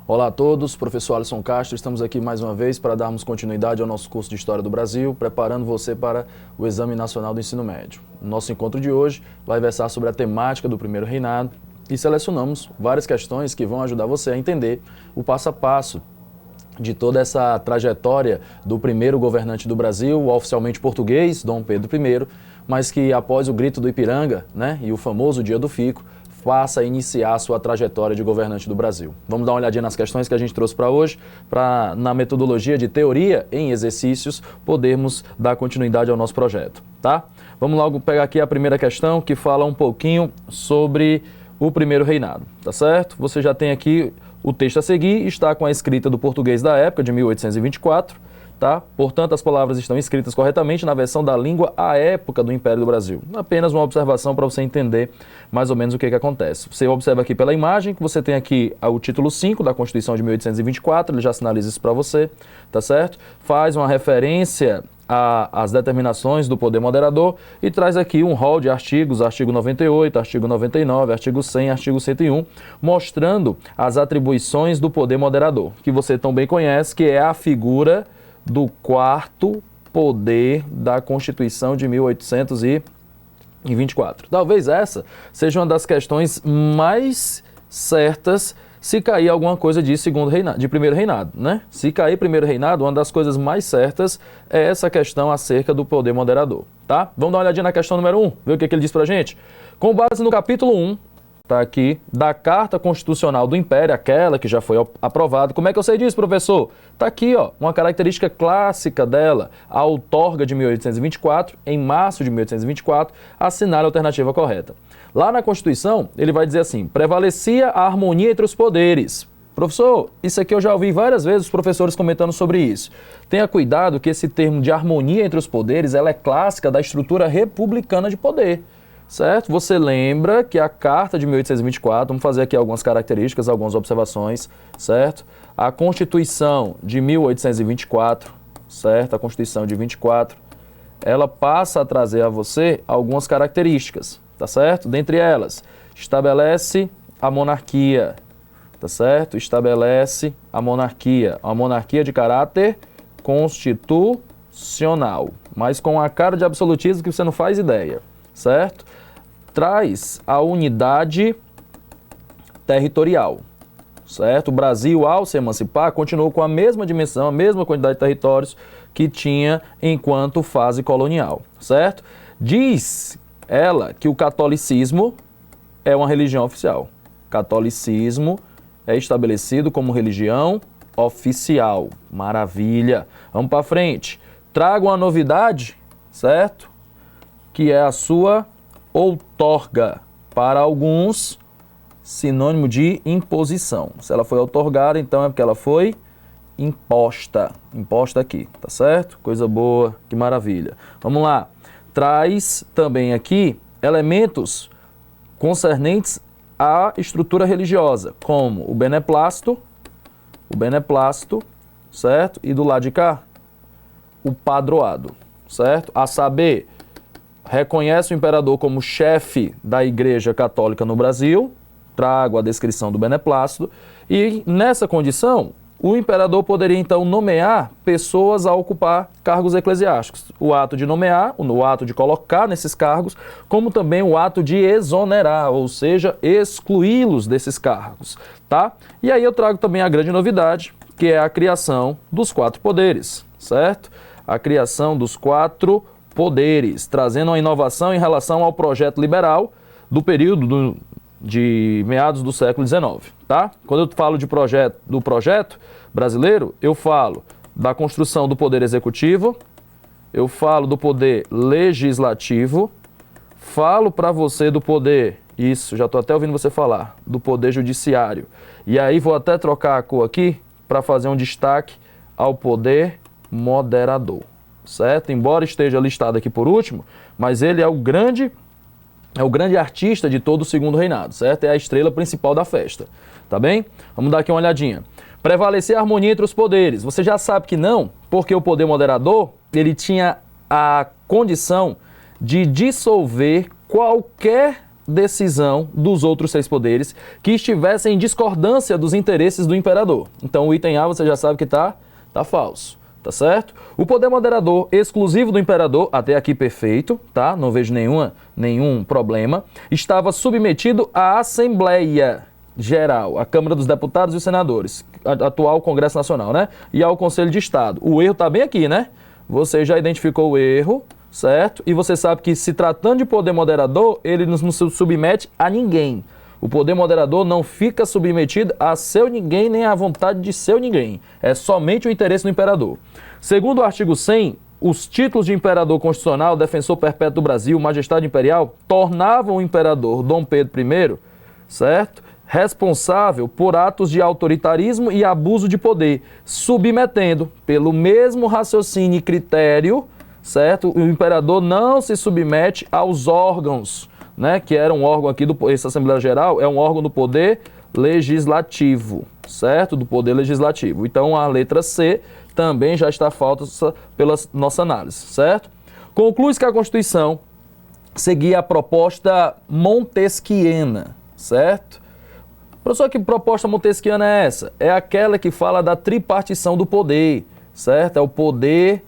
Olá a todos, professor Alisson Castro, estamos aqui mais uma vez para darmos continuidade ao nosso curso de História do Brasil, preparando você para o Exame Nacional do Ensino Médio. O nosso encontro de hoje vai versar sobre a temática do primeiro reinado e selecionamos várias questões que vão ajudar você a entender o passo a passo de toda essa trajetória do primeiro governante do Brasil, oficialmente português, Dom Pedro I, mas que após o grito do Ipiranga, e o famoso Dia do Fico, passa a iniciar a sua trajetória de governante do Brasil. Vamos dar uma olhadinha nas questões que a gente trouxe para hoje, para, na metodologia de teoria em exercícios, podermos dar continuidade ao nosso projeto, tá? Vamos logo pegar aqui a primeira questão, que fala um pouquinho sobre o primeiro reinado, tá certo? Você já tem aqui o texto a seguir, está com a escrita do português da época, de 1824, tá? Portanto, as palavras estão escritas corretamente na versão da língua à época do Império do Brasil. Apenas uma observação para você entender mais ou menos o que acontece. Você observa aqui pela imagem que você tem aqui o título 5 da Constituição de 1824, ele já sinaliza isso para você, tá certo? Faz uma referência às determinações do poder moderador e traz aqui um rol de artigos, artigo 98, artigo 99, artigo 100, artigo 101, mostrando as atribuições do poder moderador, que você tão bem conhece, que é a figura do quarto poder da Constituição de 1824. Talvez essa seja uma das questões mais certas se cair alguma coisa de primeiro reinado, né? Se cair primeiro reinado, uma das coisas mais certas é essa questão acerca do poder moderador, tá? Vamos dar uma olhadinha na questão número 1, ver o que ele diz pra gente? Com base no capítulo 1, tá aqui, da Carta Constitucional do Império, aquela que já foi aprovada. Como é que eu sei disso, professor? Tá aqui, ó, uma característica clássica dela, a outorga de 1824, em março de 1824, assinala a alternativa correta. Lá na Constituição, ele vai dizer assim, prevalecia a harmonia entre os poderes. Professor, isso aqui eu já ouvi várias vezes os professores comentando sobre isso. Tenha cuidado que esse termo de harmonia entre os poderes, ela é clássica da estrutura republicana de poder. Certo? Você lembra que a Carta de 1824, vamos fazer aqui algumas características, algumas observações, certo? A Constituição de 1824, certo? A Constituição de 24, ela passa a trazer a você algumas características, tá certo? Dentre elas, estabelece a monarquia, tá certo? Estabelece a monarquia de caráter constitucional, mas com a cara de absolutismo que você não faz ideia, certo? Traz a unidade territorial, certo? O Brasil, ao se emancipar, continuou com a mesma dimensão, a mesma quantidade de territórios que tinha enquanto fase colonial, certo? Diz ela que o catolicismo é uma religião oficial. Catolicismo é estabelecido como religião oficial. Maravilha. Vamos para frente. Trago uma novidade, certo? Que é a sua outorga, para alguns, sinônimo de imposição. Se ela foi outorgada, então é porque ela foi imposta. Imposta aqui, tá certo? Coisa boa, que maravilha. Vamos lá. Traz também aqui elementos concernentes à estrutura religiosa, como o beneplácito, certo? E do lado de cá, o padroado, certo? A saber, reconhece o imperador como chefe da Igreja Católica no Brasil, trago a descrição do beneplácito, e nessa condição, o imperador poderia então nomear pessoas a ocupar cargos eclesiásticos. O ato de nomear, o ato de colocar nesses cargos, como também o ato de exonerar, ou seja, excluí-los desses cargos, tá? E aí eu trago também a grande novidade, que é a criação dos 4 poderes, certo? A criação dos 4 poderes, trazendo uma inovação em relação ao projeto liberal do período de meados do século XIX, tá? Quando eu falo do projeto brasileiro, eu falo da construção do poder executivo, eu falo do poder legislativo, falo para você do poder, isso, já estou até ouvindo você falar, do poder judiciário. E aí vou até trocar a cor aqui para fazer um destaque ao poder moderador. Certo? Embora esteja listado aqui por último, mas ele é o grande artista de todo o segundo reinado, certo? É a estrela principal da festa, tá bem? Vamos dar aqui uma olhadinha. Prevalecer a harmonia entre os poderes. Você já sabe que não, porque o poder moderador, ele tinha a condição de dissolver qualquer decisão dos outros 6 poderes que estivessem em discordância dos interesses do imperador. Então o item A você já sabe que tá falso, tá certo? O poder moderador exclusivo do imperador, até aqui perfeito, tá? Não vejo nenhum problema, estava submetido à Assembleia Geral, a Câmara dos Deputados e os Senadores, atual Congresso Nacional, né? E ao Conselho de Estado. O erro tá bem aqui, né? Você já identificou o erro, certo? E você sabe que, se tratando de poder moderador, ele não se submete a ninguém. O poder moderador não fica submetido a seu ninguém, nem à vontade de seu ninguém. É somente o interesse do imperador. Segundo o artigo 100, os títulos de imperador constitucional, defensor perpétuo do Brasil, majestade imperial, tornavam o imperador Dom Pedro I, certo?, responsável por atos de autoritarismo e abuso de poder, submetendo, pelo mesmo raciocínio e critério, certo? O imperador não se submete aos órgãos, né? Que era um órgão aqui, essa Assembleia Geral é um órgão do poder legislativo, certo? Do poder legislativo. Então a letra C também já está falsa pela nossa análise, certo? Conclui-se que a Constituição seguia a proposta montesquiana, certo? Professor, que proposta montesquiana é essa? É aquela que fala da tripartição do poder, certo? É o poder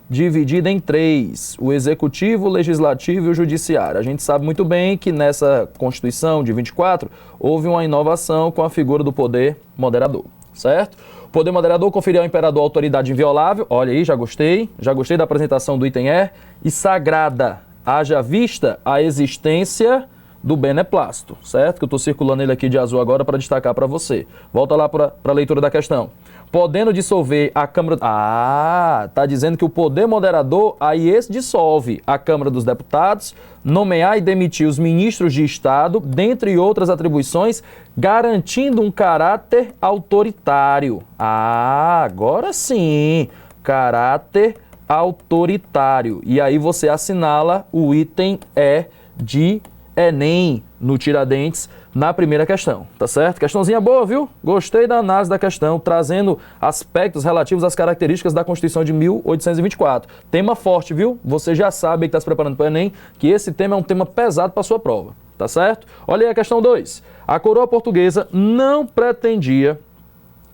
dividido em 3, o executivo, o legislativo e o judiciário. A gente sabe muito bem que nessa Constituição de 24 houve uma inovação com a figura do poder moderador, certo? O poder moderador conferia ao imperador autoridade inviolável, olha aí, já gostei da apresentação do item E, e sagrada, haja vista a existência do beneplácito, certo? Que eu estou circulando ele aqui de azul agora para destacar para você. Volta lá para a leitura da questão. Podendo dissolver a Câmara... tá dizendo que o poder moderador, aí esse dissolve a Câmara dos Deputados, nomear e demitir os ministros de Estado, dentre outras atribuições, garantindo um caráter autoritário. Agora sim, caráter autoritário. E aí você assinala o item E de Enem no Tiradentes na primeira questão, tá certo? Questãozinha boa, viu? Gostei da análise da questão, trazendo aspectos relativos às características da Constituição de 1824. Tema forte, viu? Você já sabe que está se preparando para o Enem, que esse tema é um tema pesado para a sua prova, tá certo? Olha aí a questão 2. A coroa portuguesa não pretendia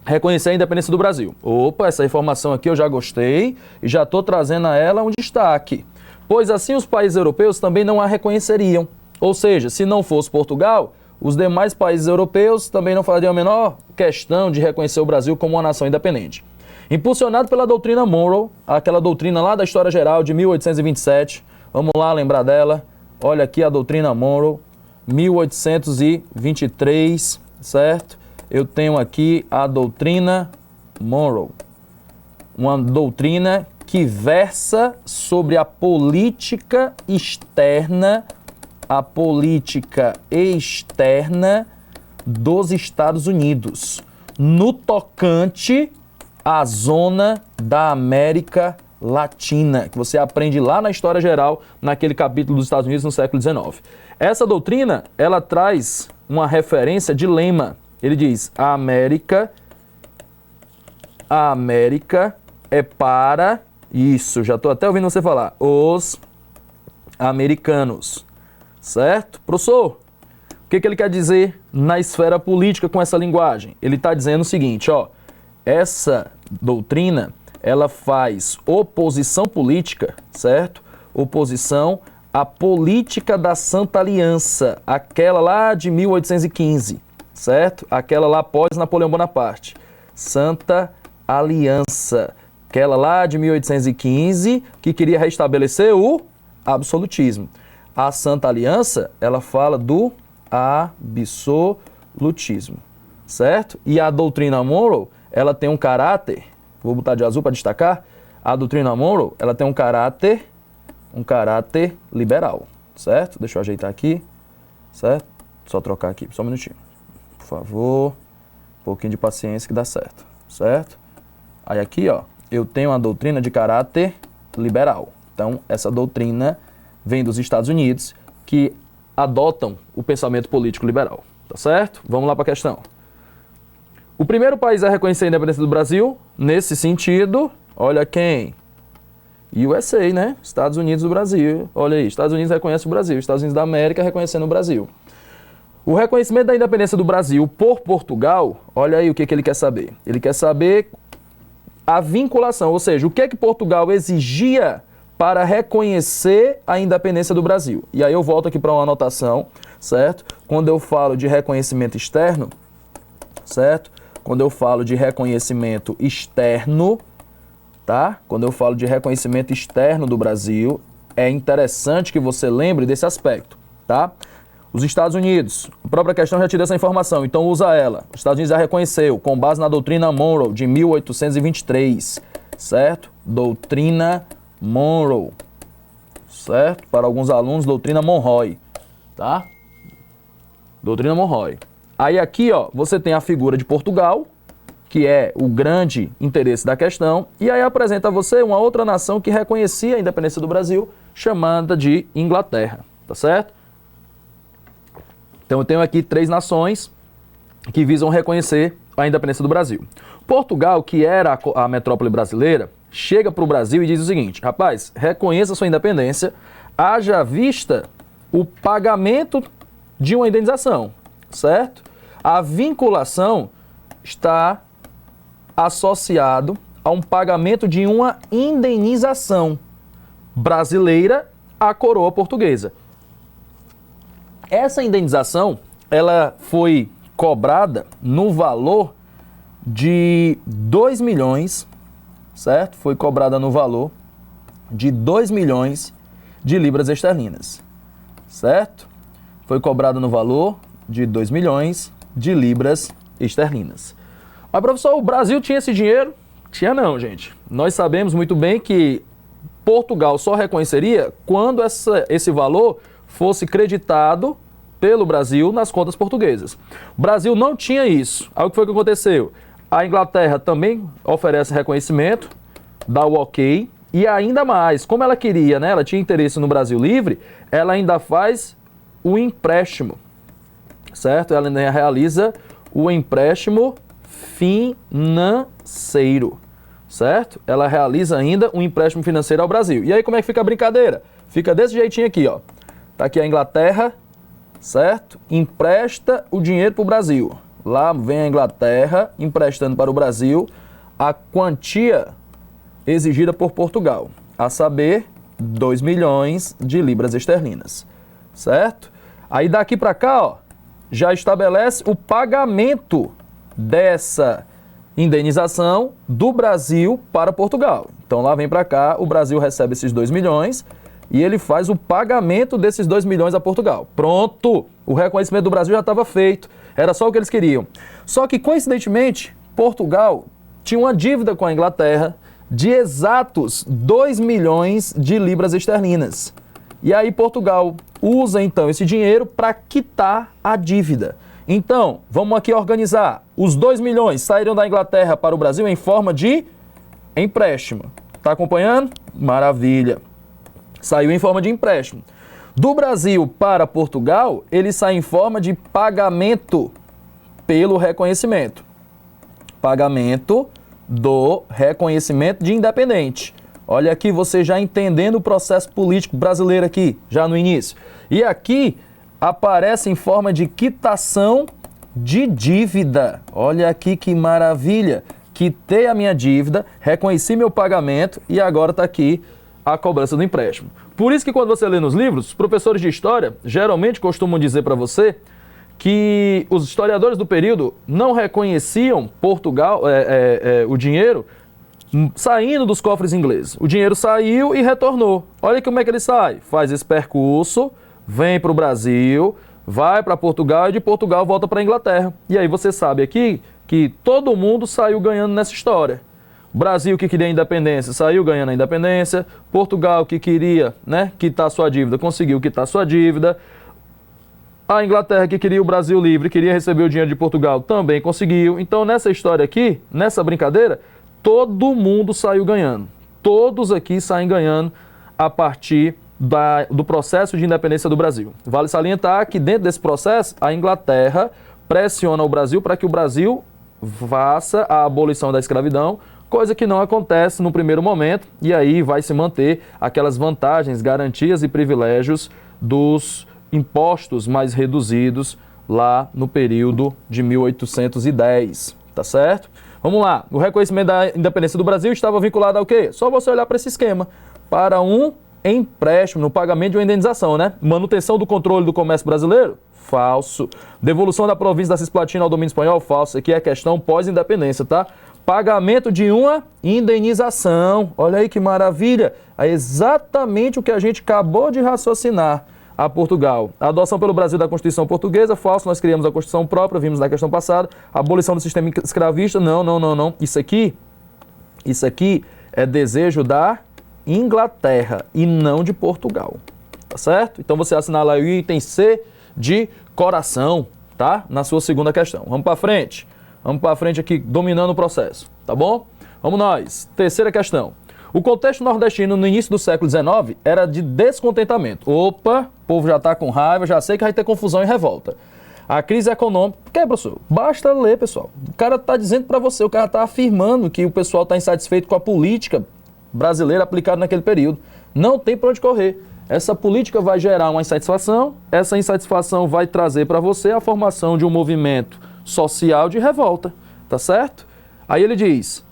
reconhecer a independência do Brasil. Opa, essa informação aqui eu já gostei e já estou trazendo a ela um destaque. Pois assim os países europeus também não a reconheceriam. Ou seja, se não fosse Portugal, os demais países europeus também não fariam a menor questão de reconhecer o Brasil como uma nação independente. Impulsionado pela doutrina Monroe, aquela doutrina lá da História Geral de 1827, vamos lá lembrar dela, olha aqui a doutrina Monroe, 1823, certo? Eu tenho aqui a doutrina Monroe, uma doutrina que versa sobre a política externa dos Estados Unidos, no tocante à zona da América Latina, que você aprende lá na História Geral, naquele capítulo dos Estados Unidos no século XIX. Essa doutrina, ela traz uma referência de lema. Ele diz, a América é para, isso, já estou até ouvindo você falar, os americanos. Certo? Professor, o que ele quer dizer na esfera política com essa linguagem? Ele está dizendo o seguinte, ó, essa doutrina, ela faz oposição política, certo? Oposição à política da Santa Aliança, aquela lá de 1815, certo? Aquela lá após Napoleão Bonaparte. Santa Aliança, aquela lá de 1815, que queria restabelecer o absolutismo. A Santa Aliança, ela fala do absolutismo, certo? E a doutrina Monroe, ela tem um caráter, vou botar de azul para destacar, a doutrina Monroe, ela tem um caráter liberal, certo? Deixa eu ajeitar aqui, certo? Só trocar aqui, só um minutinho, por favor, um pouquinho de paciência que dá certo, certo? Aí aqui, ó, eu tenho uma doutrina de caráter liberal, então essa doutrina vem dos Estados Unidos, que adotam o pensamento político liberal, tá certo? Vamos lá para a questão. O primeiro país a reconhecer a independência do Brasil, nesse sentido, olha quem? USA, né? Estados Unidos do Brasil. Olha aí, Estados Unidos reconhece o Brasil, Estados Unidos da América reconhecendo o Brasil. O reconhecimento da independência do Brasil por Portugal, olha aí o que ele quer saber. Ele quer saber a vinculação, ou seja, o que é que Portugal exigia para reconhecer a independência do Brasil. E aí eu volto aqui para uma anotação, certo? Quando eu falo de reconhecimento externo, certo? Quando eu falo de reconhecimento externo, tá? Quando eu falo de reconhecimento externo do Brasil, é interessante que você lembre desse aspecto, tá? Os Estados Unidos, a própria questão já te deu essa informação, então usa ela. Os Estados Unidos já reconheceu, com base na doutrina Monroe, de 1823, certo? Doutrina Monroe, certo? Para alguns alunos, doutrina Monroe, tá? Doutrina Monroe. Aí aqui, ó, você tem a figura de Portugal, que é o grande interesse da questão, e aí apresenta a você uma outra nação que reconhecia a independência do Brasil, chamada de Inglaterra, tá certo? Então eu tenho aqui 3 nações que visam reconhecer a independência do Brasil. Portugal, que era a metrópole brasileira, chega para o Brasil e diz o seguinte: rapaz, reconheça sua independência, haja vista o pagamento de uma indenização, certo? A vinculação está associado a um pagamento de uma indenização brasileira à coroa portuguesa. Essa indenização, ela foi cobrada no valor de 2 milhões, certo? Foi cobrada no valor de 2 milhões de libras esterlinas, certo? Foi cobrada no valor de 2 milhões de libras esterlinas. Mas, professor, o Brasil tinha esse dinheiro? Tinha não, gente. Nós sabemos muito bem que Portugal só reconheceria quando esse valor fosse creditado pelo Brasil nas contas portuguesas. O Brasil não tinha isso. Aí o que foi que aconteceu? A Inglaterra também oferece reconhecimento, dá o ok, e ainda mais, como ela queria, né, ela tinha interesse no Brasil livre, ela ainda faz o empréstimo, certo? Ela ainda realiza o empréstimo financeiro, certo? Ela realiza ainda um empréstimo financeiro ao Brasil. E aí como é que fica a brincadeira? Fica desse jeitinho aqui, ó. Tá aqui a Inglaterra, certo? Empresta o dinheiro para o Brasil. Lá vem a Inglaterra emprestando para o Brasil a quantia exigida por Portugal, a saber, 2 milhões de libras esterlinas, certo? Aí daqui para cá, ó, já estabelece o pagamento dessa indenização do Brasil para Portugal. Então lá vem para cá, o Brasil recebe esses 2 milhões e ele faz o pagamento desses 2 milhões a Portugal. Pronto! O reconhecimento do Brasil já estava feito. Era só o que eles queriam. Só que, coincidentemente, Portugal tinha uma dívida com a Inglaterra de exatos 2 milhões de libras esterlinas. E aí Portugal usa, então, esse dinheiro para quitar a dívida. Então, vamos aqui organizar. Os 2 milhões saíram da Inglaterra para o Brasil em forma de empréstimo. Está acompanhando? Maravilha. Saiu em forma de empréstimo. Do Brasil para Portugal, ele sai em forma de pagamento pelo reconhecimento. Pagamento do reconhecimento de independente. Olha aqui, você já entendendo o processo político brasileiro aqui, já no início. E aqui aparece em forma de quitação de dívida. Olha aqui que maravilha. Quitei a minha dívida, reconheci meu pagamento e agora está aqui a cobrança do empréstimo. Por isso que quando você lê nos livros, os professores de história geralmente costumam dizer para você que os historiadores do período não reconheciam Portugal, o dinheiro saindo dos cofres ingleses. O dinheiro saiu e retornou. Olha como é que ele sai. Faz esse percurso, vem para o Brasil, vai para Portugal e de Portugal volta para a Inglaterra. E aí você sabe aqui que todo mundo saiu ganhando nessa história. O Brasil, que queria a independência, saiu ganhando a independência. Portugal, que queria, né, quitar sua dívida, conseguiu quitar sua dívida. A Inglaterra, que queria o Brasil livre, queria receber o dinheiro de Portugal, também conseguiu. Então, nessa história aqui, nessa brincadeira, todo mundo saiu ganhando. Todos aqui saem ganhando a partir do processo de independência do Brasil. Vale salientar que dentro desse processo, a Inglaterra pressiona o Brasil para que o Brasil faça a abolição da escravidão coisa que não acontece no primeiro momento, e aí vai se manter aquelas vantagens, garantias e privilégios dos impostos mais reduzidos lá no período de 1810, tá certo? Vamos lá, o reconhecimento da independência do Brasil estava vinculado ao quê? Só você olhar para esse esquema, para um empréstimo no pagamento de uma indenização, né? Manutenção do controle do comércio brasileiro? Falso. Devolução da província da Cisplatina ao domínio espanhol? Falso. Aqui é questão pós-independência, tá? Pagamento de uma indenização. Olha aí que maravilha. É exatamente o que a gente acabou de raciocinar a Portugal. A adoção pelo Brasil da Constituição Portuguesa? Falso. Nós criamos a Constituição própria, vimos na questão passada. Abolição do sistema escravista? Não, não, não, não. Isso aqui é desejo da Inglaterra e não de Portugal, tá certo? Então você assinala aí o item C de coração, tá? Na sua segunda questão. Vamos para frente aqui, dominando o processo, tá bom? Vamos nós. Terceira questão. O contexto nordestino no início do século XIX era de descontentamento. Opa, o povo já tá com raiva, já sei que vai ter confusão e revolta. A crise econômica... O que é, professor? Basta ler, pessoal. O cara tá dizendo para você, o cara tá afirmando que o pessoal tá insatisfeito com a política brasileira aplicada naquele período. Não tem para onde correr. Essa política vai gerar uma insatisfação, essa insatisfação vai trazer para você a formação de um movimento social de revolta, tá certo? Aí ele diz,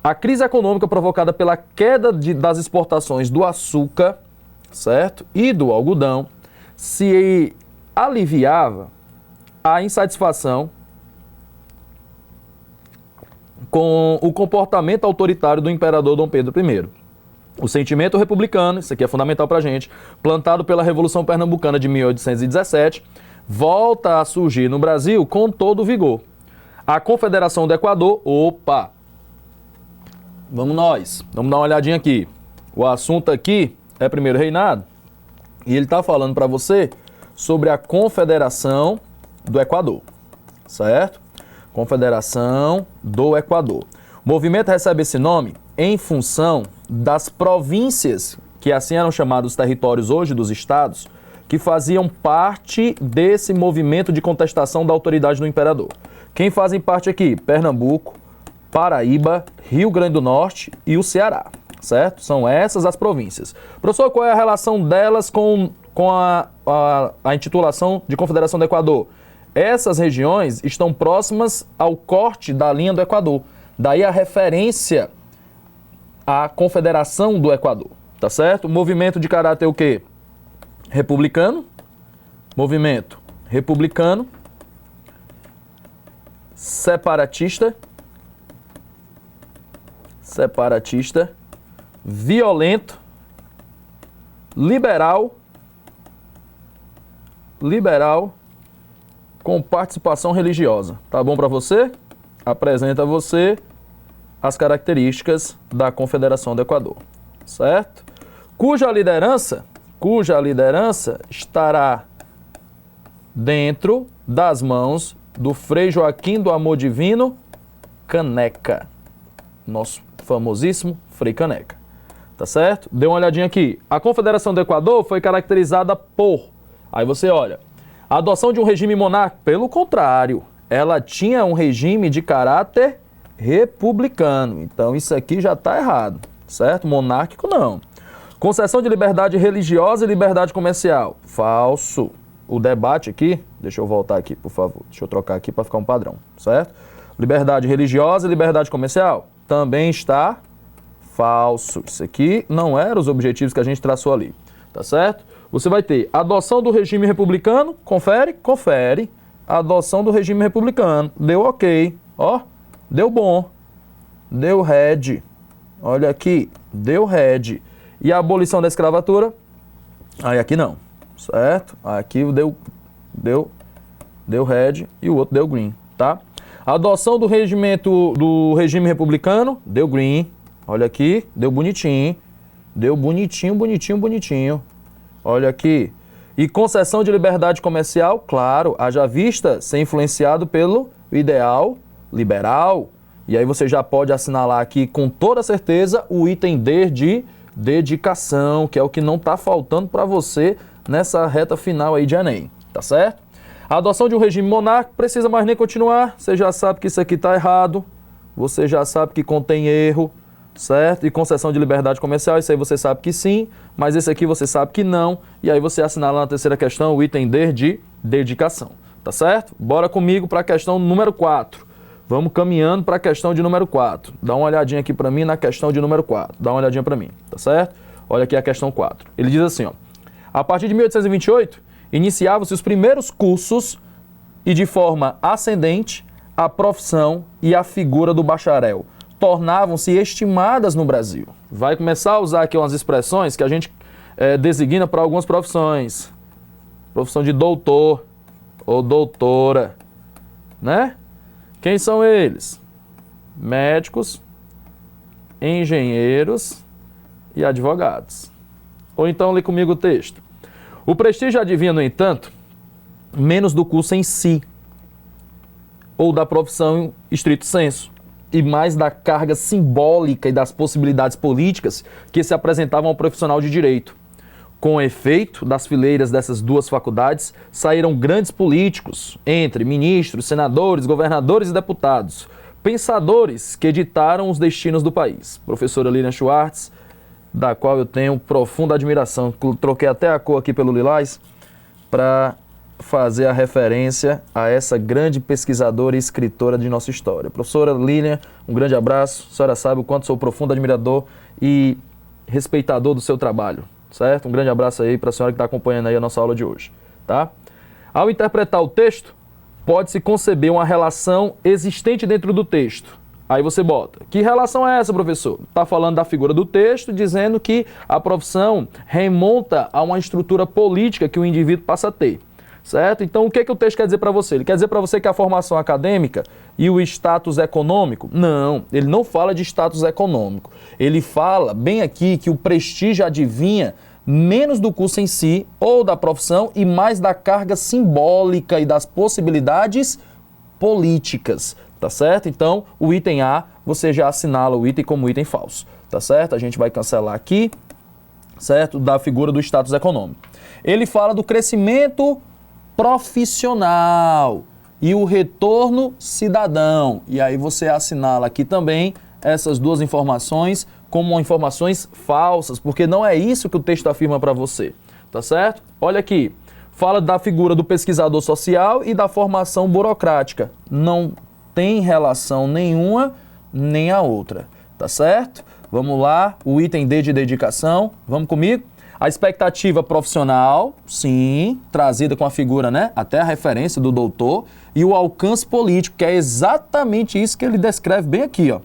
a crise econômica provocada pela queda das exportações do açúcar, certo? E do algodão, se aliviava a insatisfação com o comportamento autoritário do imperador Dom Pedro I. O sentimento republicano, isso aqui é fundamental para a gente, plantado pela Revolução Pernambucana de 1817, volta a surgir no Brasil com todo o vigor. A Confederação do Equador, vamos dar uma olhadinha aqui. O assunto aqui é primeiro reinado, e ele está falando para você sobre a Confederação do Equador, certo? Confederação do Equador. O movimento recebe esse nome em função das províncias, que assim eram chamados os territórios hoje dos estados, que faziam parte desse movimento de contestação da autoridade do imperador. Quem fazem parte aqui? Pernambuco, Paraíba, Rio Grande do Norte e o Ceará, certo? São essas as províncias. Professor, qual é a relação delas com a intitulação de Confederação do Equador? Essas regiões estão próximas ao corte da linha do Equador. Daí a referência à Confederação do Equador, tá certo? Movimento de caráter o quê? Republicano. Movimento republicano. Separatista. Violento. Liberal com participação religiosa. Tá bom para você? Apresenta a você as características da Confederação do Equador, certo? Cuja liderança estará dentro das mãos do Frei Joaquim do Amor Divino Caneca, nosso famosíssimo Frei Caneca, tá certo? Dê uma olhadinha aqui. A Confederação do Equador foi caracterizada por, aí você olha, a adoção de um regime monárquico. Pelo contrário, ela tinha um regime de caráter republicano. Então isso aqui já está errado, certo? Monárquico não. Concessão de liberdade religiosa e liberdade comercial. Falso. O debate aqui, deixa eu voltar aqui, por favor. Deixa eu trocar aqui para ficar um padrão, certo? Liberdade religiosa e liberdade comercial. Também está falso. Isso aqui não eram os objetivos que a gente traçou ali, tá certo? Você vai ter adoção do regime republicano, confere? Confere. Adoção do regime republicano, deu ok, ó, deu bom, deu red, olha aqui, deu red. E a abolição da escravatura, aí aqui não, certo? Aqui deu red e o outro deu green, tá? A adoção do regime republicano, deu green, olha aqui, deu bonitinho, bonitinho. Olha aqui. E concessão de liberdade comercial, claro, haja vista ser influenciado pelo ideal liberal. E aí você já pode assinalar aqui com toda certeza o item D de dedicação, que é o que não está faltando para você nessa reta final aí de Enem, tá certo? A adoção de um regime monárquico, precisa mais nem continuar, você já sabe que isso aqui está errado. você já sabe que contém erro, certo? E concessão de liberdade comercial, isso aí você sabe que sim, mas esse aqui você sabe que não, e aí você assinala na terceira questão o item D de dedicação, tá certo? Bora comigo para a questão número 4. Vamos caminhando para a questão de número 4. Dá uma olhadinha aqui para mim na questão de número 4. Dá uma olhadinha para mim, tá certo? Olha aqui a questão 4. Ele diz assim, ó: a partir de 1828, iniciavam-se os primeiros cursos e, de forma ascendente, a profissão e a figura do bacharel tornavam-se estimadas no Brasil. Vai começar a usar aqui umas expressões que a gente designa para algumas profissões. Profissão de doutor ou doutora, né? Quem são eles? Médicos, engenheiros e advogados. Ou então lê comigo o texto. O prestígio advinha, no entanto, menos do curso em si, ou da profissão em estrito senso, e mais da carga simbólica e das possibilidades políticas que se apresentavam ao profissional de direito. Com efeito, das fileiras dessas duas faculdades saíram grandes políticos, entre ministros, senadores, governadores e deputados, pensadores que editaram os destinos do país. Professora Lilian Schwartz, da qual eu tenho profunda admiração. Troquei até a cor aqui pelo lilás para fazer a referência a essa grande pesquisadora e escritora de nossa história. Professora Lilian, um grande abraço. A senhora sabe o quanto sou profundo admirador e respeitador do seu trabalho, certo? Um grande abraço aí para a senhora que está acompanhando aí a nossa aula de hoje, tá? Ao interpretar o texto, pode-se conceber uma relação existente dentro do texto. Aí você bota, que relação é essa, professor? Está falando da figura do texto, dizendo que a profissão remonta a uma estrutura política que o indivíduo passa a ter, certo? Então, o que o texto quer dizer para você? Ele quer dizer para você que a formação acadêmica e o status econômico? Não, ele não fala de status econômico. Ele fala bem aqui que o prestígio advinha menos do curso em si ou da profissão e mais da carga simbólica e das possibilidades políticas, tá certo? Então, o item A, você já assinala o item como item falso, tá certo? A gente vai cancelar aqui, certo? Da figura do status econômico. Ele fala do crescimento profissional e o retorno cidadão. E aí você assinala aqui também essas duas informações como informações falsas, porque não é isso que o texto afirma para você, tá certo? Olha aqui, fala da figura do pesquisador social e da formação burocrática. Não tem relação nenhuma nem a outra, tá certo? Vamos lá, o item D de dedicação, vamos comigo? A expectativa profissional, sim, trazida com a figura, né? Até a referência do doutor. E o alcance político, que é exatamente isso que ele descreve bem aqui, ó.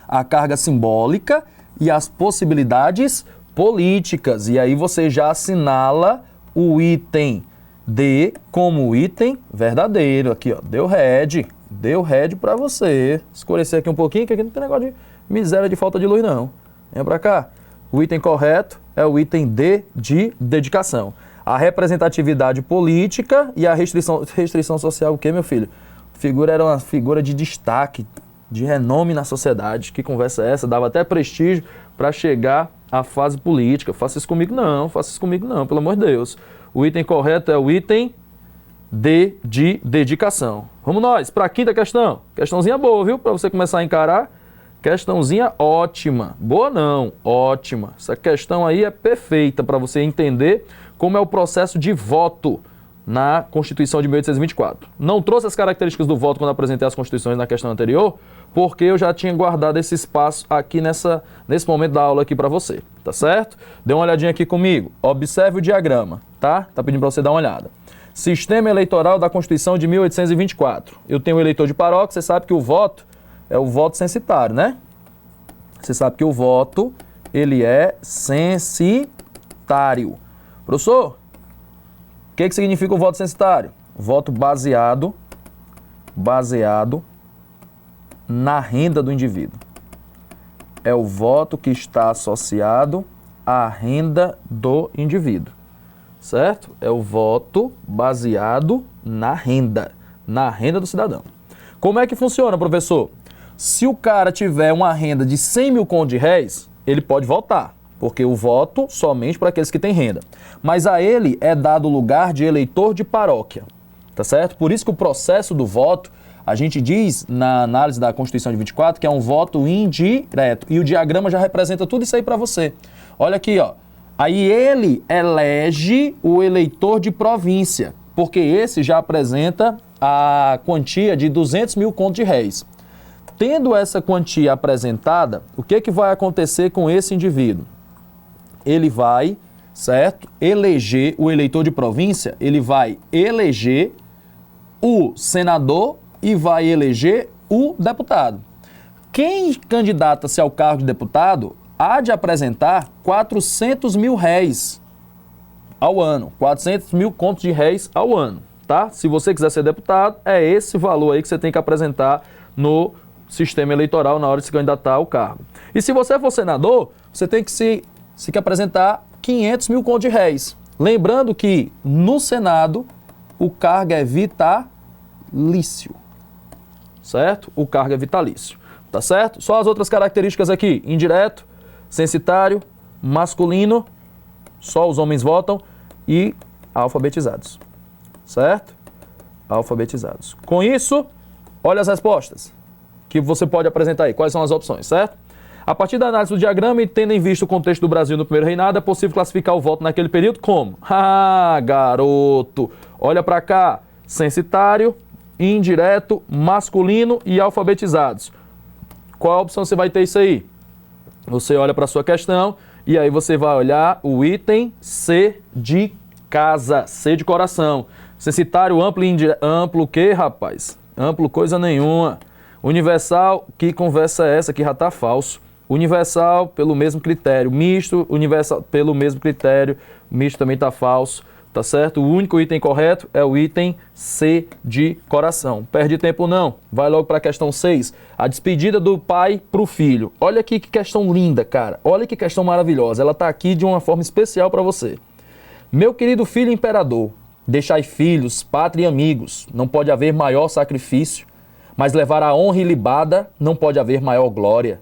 A carga simbólica e as possibilidades políticas. E aí você já assinala o item D como item verdadeiro. Aqui, ó, deu red para você. Escurecer aqui um pouquinho, que aqui não tem negócio de miséria de falta de luz, não. Vem pra cá. O item correto é o item D de dedicação. A representatividade política e a restrição social, o quê, meu filho? Figura era uma figura de destaque, de renome na sociedade. Que conversa é essa? Dava até prestígio para chegar à fase política. Faça isso comigo não, pelo amor de Deus. O item correto é o item D de dedicação. Vamos nós para a quinta questão. Questãozinha boa, viu? Para você começar a encarar. Questãozinha ótima. Boa não, ótima. Essa questão aí é perfeita para você entender como é o processo de voto na Constituição de 1824. Não trouxe as características do voto quando apresentei as Constituições na questão anterior, porque eu já tinha guardado esse espaço aqui nesse momento da aula aqui para você, tá certo? Dê uma olhadinha aqui comigo. Observe o diagrama, tá? Tá pedindo para você dar uma olhada. Sistema eleitoral da Constituição de 1824. Eu tenho o eleitor de paróquia, você sabe que o voto é o voto censitário, né? Você sabe que o voto, ele é censitário. Professor, o que significa o voto censitário? Voto baseado na renda do indivíduo. É o voto que está associado à renda do indivíduo, certo? É o voto baseado na renda do cidadão. Como é que funciona, professor? Se o cara tiver uma renda de 100 mil contos de réis, ele pode votar, porque o voto somente para aqueles que têm renda. Mas a ele é dado o lugar de eleitor de paróquia, tá certo? Por isso que o processo do voto, A gente diz, na análise da Constituição de 24, que é um voto indireto. E o diagrama já representa tudo isso aí para você. Olha aqui, ó. Aí ele elege o eleitor de província, porque esse já apresenta a quantia de 200 mil contos de réis. Tendo essa quantia apresentada, o que vai acontecer com esse indivíduo? Ele vai, certo, eleger o eleitor de província, ele vai eleger o senador e vai eleger o deputado. Quem candidata-se ao cargo de deputado há de apresentar 400 mil réis ao ano, 400 mil contos de réis ao ano, tá? Se você quiser ser deputado, é esse valor aí que você tem que apresentar no sistema eleitoral na hora de se candidatar ao cargo. E se você for senador, você tem que se apresentar 500 mil contos de réis. Lembrando que no Senado o cargo é vitalício, certo? O cargo é vitalício, tá certo? Só as outras características aqui: indireto, censitário, masculino, só os homens votam, e alfabetizados, certo? Alfabetizados. Com isso, olha as respostas que você pode apresentar aí. Quais são as opções, certo? A partir da análise do diagrama e tendo em vista o contexto do Brasil no primeiro reinado, é possível classificar o voto naquele período como? Ah, garoto! Olha para cá: censitário, indireto, masculino e alfabetizados. Qual opção você vai ter isso aí? Você olha para a sua questão e aí você vai olhar o item C de casa, C de coração. Censitário amplo e indireto. Amplo o quê, rapaz? Amplo coisa nenhuma. Universal, que conversa é essa que já está falso? Universal, pelo mesmo critério. Misto, universal, pelo mesmo critério. Misto também está falso, tá certo? O único item correto é o item C de coração. Perde tempo não. Vai logo para a questão 6. A despedida do pai para o filho. Olha aqui que questão linda, cara. Olha que questão maravilhosa. Ela está aqui de uma forma especial para você. Meu querido filho imperador, deixai filhos, pátria e amigos. Não pode haver maior sacrifício, mas levar a honra ilibada não pode haver maior glória.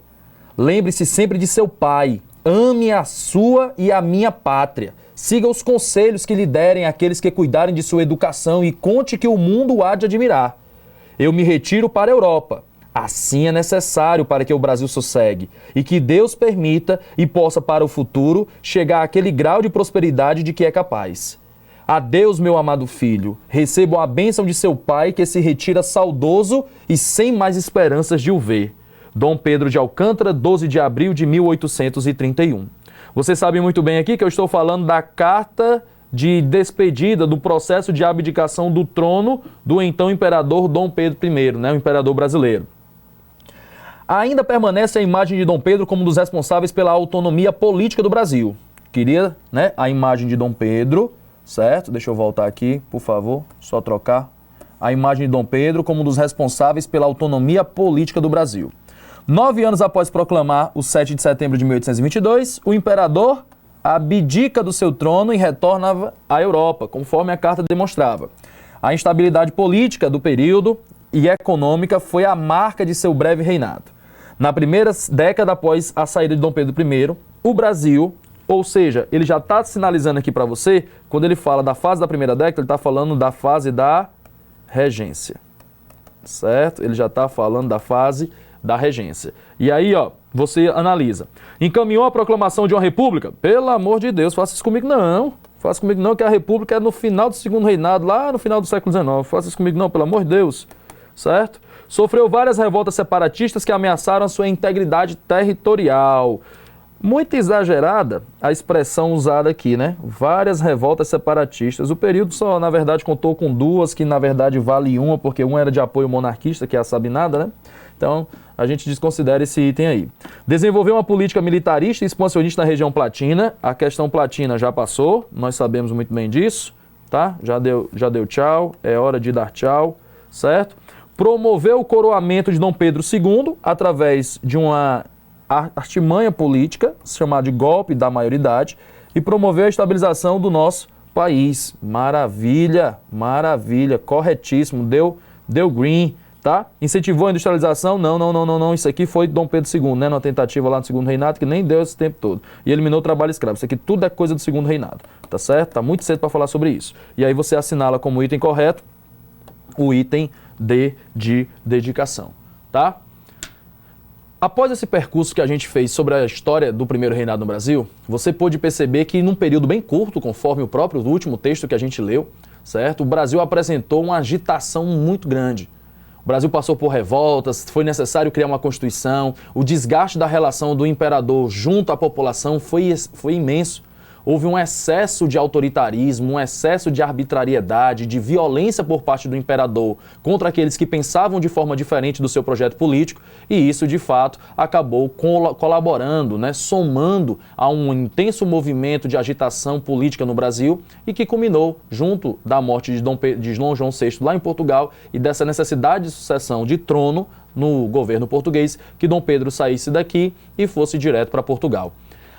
Lembre-se sempre de seu pai, ame a sua e a minha pátria. Siga os conselhos que lhe derem aqueles que cuidarem de sua educação e conte que o mundo há de admirar. Eu me retiro para a Europa. Assim é necessário para que o Brasil sossegue e que Deus permita e possa para o futuro chegar àquele grau de prosperidade de que é capaz. Adeus, meu amado filho, recebam a bênção de seu pai que se retira saudoso e sem mais esperanças de o ver. Dom Pedro de Alcântara, 12 de abril de 1831. Você sabe muito bem aqui que eu estou falando da carta de despedida do processo de abdicação do trono do então imperador Dom Pedro I, né, o imperador brasileiro. Ainda permanece a imagem de Dom Pedro como um dos responsáveis pela autonomia política do Brasil. Queria, né, a imagem de Dom Pedro, certo? Deixa eu voltar aqui, por favor, só trocar. A imagem de Dom Pedro como um dos responsáveis pela autonomia política do Brasil. 9 anos após proclamar o 7 de setembro de 1822, o imperador abdica do seu trono e retorna à Europa, conforme a carta demonstrava. A instabilidade política do período e econômica foi a marca de seu breve reinado. Na primeira década após a saída de Dom Pedro I, o Brasil, ou seja, ele já está sinalizando aqui para você, quando ele fala da fase da primeira década, ele está falando da fase da regência, certo? Ele já está falando da fase da regência. E aí, ó, você analisa. Encaminhou a proclamação de uma república? Pelo amor de Deus, faça isso comigo não. Faça comigo não, que a república é no final do segundo reinado, lá no final do século XIX. Faça isso comigo não, pelo amor de Deus. Certo? Sofreu várias revoltas separatistas que ameaçaram a sua integridade territorial. Muito exagerada a expressão usada aqui, né? Várias revoltas separatistas. O período só, na verdade, contou com duas, que na verdade vale uma, porque uma era de apoio monarquista, que é a Sabinada, né? Então, a gente desconsidera esse item aí. Desenvolveu uma política militarista e expansionista na região Platina. A questão Platina já passou, nós sabemos muito bem disso, tá? Já deu tchau, é hora de dar tchau, certo? Promoveu o coroamento de Dom Pedro II através de uma artimanha política, chamada de golpe da maioridade, e promoveu a estabilização do nosso país. Maravilha, maravilha, corretíssimo, deu green, tá? Incentivou a industrialização? Não, isso aqui foi Dom Pedro II, né? Numa tentativa lá no segundo reinado, que nem deu esse tempo todo. E eliminou o trabalho escravo. Isso aqui tudo é coisa do segundo reinado, tá certo? Tá muito cedo para falar sobre isso. E aí você assinala como item correto o item de dedicação, tá? Após esse percurso que a gente fez sobre a história do primeiro reinado no Brasil, você pôde perceber que num período bem curto, conforme o próprio último texto que a gente leu, certo? O Brasil apresentou uma agitação muito grande. O Brasil passou por revoltas, foi necessário criar uma Constituição, o desgaste da relação do imperador junto à população foi imenso. Houve um excesso de autoritarismo, um excesso de arbitrariedade, de violência por parte do imperador contra aqueles que pensavam de forma diferente do seu projeto político, e isso, de fato, acabou colaborando, somando a um intenso movimento de agitação política no Brasil e que culminou junto da morte de Dom João VI lá em Portugal e dessa necessidade de sucessão de trono no governo português, que Dom Pedro saísse daqui e fosse direto para Portugal.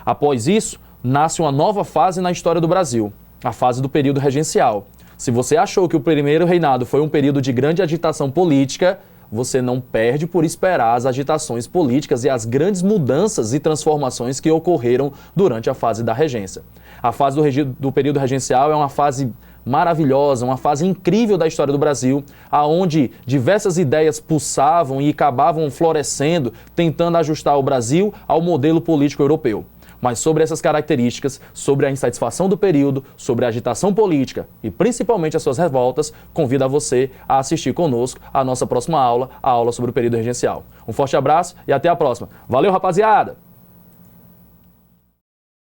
Após isso, nasce uma nova fase na história do Brasil, a fase do período regencial. Se você achou que o primeiro reinado foi um período de grande agitação política, você não perde por esperar as agitações políticas e as grandes mudanças e transformações que ocorreram durante a fase da regência. A fase do período regencial é uma fase maravilhosa, uma fase incrível da história do Brasil, aonde diversas ideias pulsavam e acabavam florescendo, tentando ajustar o Brasil ao modelo político europeu. Mas sobre essas características, sobre a insatisfação do período, sobre a agitação política e principalmente as suas revoltas, convido a você a assistir conosco a nossa próxima aula, a aula sobre o período regencial. Um forte abraço e até a próxima. Valeu, rapaziada!